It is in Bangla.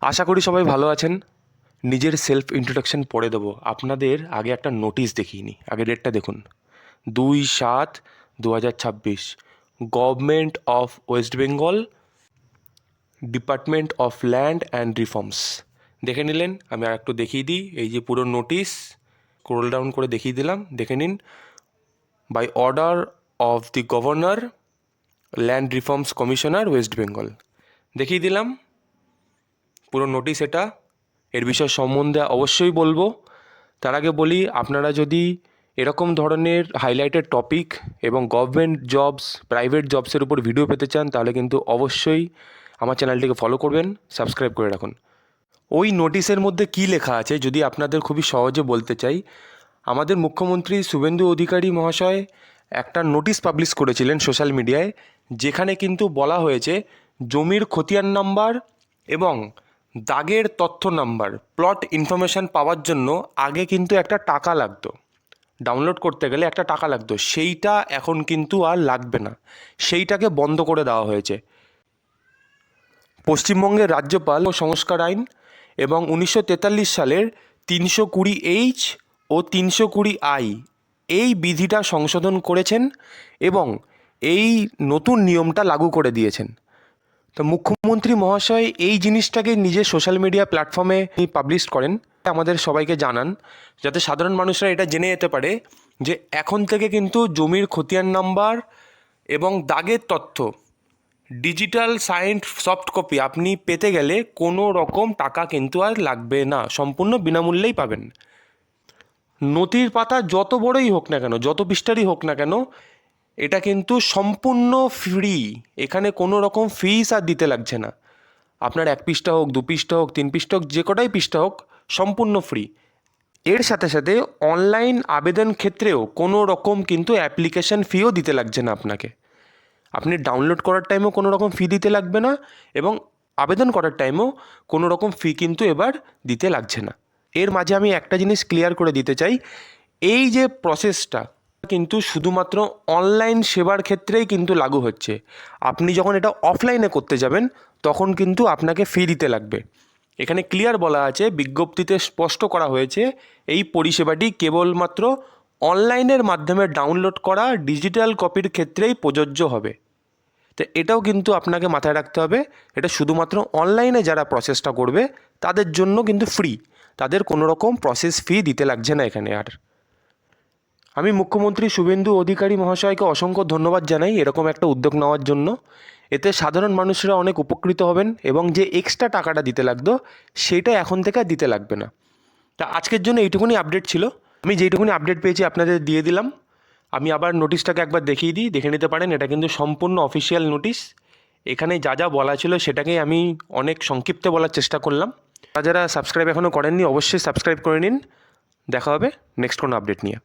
আশা করি সবাই ভালো আছেন। নিজের সেলফ ইন্ট্রোডাকশন পড়ে দেবো, আপনাদের আগে একটা নোটিশ দেখিয়ে নিই। আগে ডেটটা দেখুন, 2/7/2026, government of West Bengal, department of land and reforms. দেখে নিলেন? আমি আর একটু দেখিয়ে দিই। এই যে পুরো নোটিশ স্ক্রোল ডাউন করে দেখিয়ে দিলাম, দেখে নিন। By order of the governor, land reforms commissioner, West Bengal. দেখিয়ে দিলাম পুরো নোটিশ। এটা এর বিষয় সম্বন্ধে অবশ্যই বলবো। তার আগে বলি, আপনারা যদি এরকম ধরনের হাইলাইটেড টপিক এবং গভর্নমেন্ট জবস, প্রাইভেট জবসের উপর ভিডিও পেতে চান, তাহলে কিন্তু অবশ্যই আমার চ্যানেলটিকে ফলো করবেন, সাবস্ক্রাইব করে রাখুন। ওই নোটিশের মধ্যে কী লেখা আছে যদি আপনাদের খুবই সহজে বলতে চাই। আমাদের মুখ্যমন্ত্রী শুভেন্দু অধিকারী মহাশয় একটা নোটিশ পাবলিশ করেছিলেন সোশ্যাল মিডিয়ায়, যেখানে কিন্তু বলা হয়েছে জমির খতিয়ান নাম্বার এবং দাগের তথ্য নাম্বার, প্লট ইনফরমেশান পাওয়ার জন্য আগে কিন্তু একটা টাকা লাগতো, ডাউনলোড করতে গেলে একটা টাকা লাগতো। সেইটা এখন কিন্তু আর লাগবে না, সেইটাকে বন্ধ করে দেওয়া হয়েছে। পশ্চিমবঙ্গের রাজ্যপাল ও সংস্কার আইন এবং 1943 সালের 320H ও 320I এই বিধিটা সংশোধন করেছেন এবং এই নতুন নিয়মটা লাগু করে দিয়েছেন। তো মুখ্যমন্ত্রী মহাশয় এই জিনিসটাকে নিজের সোশ্যাল মিডিয়া প্ল্যাটফর্মে পাবলিশ করেন, আমাদের সবাইকে জানান, যাতে সাধারণ মানুষরা এটা জেনে যেতে পারে যে এখন থেকে কিন্তু জমির খতিয়ান নাম্বার এবং দাগের তথ্য ডিজিটাল সাইন্ড সফট কপি আপনি পেতে গেলে কোনো রকম টাকা কিন্তু আর লাগবে না, সম্পূর্ণ বিনামূল্যেই পাবেন। নথির পাতা যত বড়ই হোক না কেন, যত পৃষ্ঠারই হোক না কেন, এটা কিন্তু সম্পূর্ণ ফ্রি। এখানে কোনো রকম ফিস আর দিতে লাগছে না। আপনার 1 পৃষ্ঠা হোক, 2 পৃষ্ঠা হোক, 3 পৃষ্ঠা হোক, যে কটাই পৃষ্ঠা হোক, সম্পূর্ণ ফ্রি। এর সাথে সাথে অনলাইন আবেদন ক্ষেত্রেও কোনো রকম কিন্তু অ্যাপ্লিকেশন ফিও দিতে লাগছে না আপনাকে। আপনি ডাউনলোড করার টাইমেও কোনো রকম ফি দিতে লাগবে না এবং আবেদন করার টাইমেও কোনো রকম ফি কিন্তু এবার দিতে লাগছে না। এর মাঝে আমি একটা জিনিস ক্লিয়ার করে দিতে চাই, এই যে প্রসেসটা কিন্তু শুধুমাত্র অনলাইন সেবার ক্ষেত্রেই কিন্তু লাগু হচ্ছে। আপনি যখন এটা অফলাইনে করতে যাবেন তখন কিন্তু আপনাকে ফি দিতে লাগবে। এখানে ক্লিয়ার বলা আছে, বিজ্ঞপ্তিতে স্পষ্ট করা হয়েছে, এই পরিষেবাটি কেবলমাত্র অনলাইনের মাধ্যমে ডাউনলোড করা ডিজিটাল কপির ক্ষেত্রেই প্রযোজ্য হবে। তো এটাও কিন্তু আপনাকে মাথায় রাখতে হবে, এটা শুধুমাত্র অনলাইনে যারা প্রসেসটা করবে তাদের জন্য কিন্তু ফ্রি, তাদের কোনো রকম প্রসেস ফি দিতে লাগছে না এখানে আর। আমি মুখ্যমন্ত্রী শুভেন্দু অধিকারী মহাশয়কে অসংখ্য ধন্যবাদ জানাই এরকম একটা উদ্যোগ নেওয়ার জন্য। এতে সাধারণ মানুষরা অনেক উপকৃত হবেন এবং যে এক্সট্রা টাকাটা দিতে লাগতো সেটা এখন থেকে আর দিতে লাগবে না। তা আজকের জন্য এইটুকুনি আপডেট ছিল। আমি যেইটুকুনি আপডেট পেয়েছি আপনাদের দিয়ে দিলাম। আমি আবার নোটিশটাকে একবার দেখিয়ে দিই, দেখে নিতে পারেন। এটা কিন্তু সম্পূর্ণ অফিসিয়াল নোটিশ। এখানে যা যা বলা ছিল সেটাকেই আমি অনেক সংক্ষিপ্তে বলার চেষ্টা করলাম। যারা সাবস্ক্রাইব এখনও করেননি অবশ্যই সাবস্ক্রাইব করে নিন। দেখা হবে নেক্সট কোনো আপডেট নিয়ে।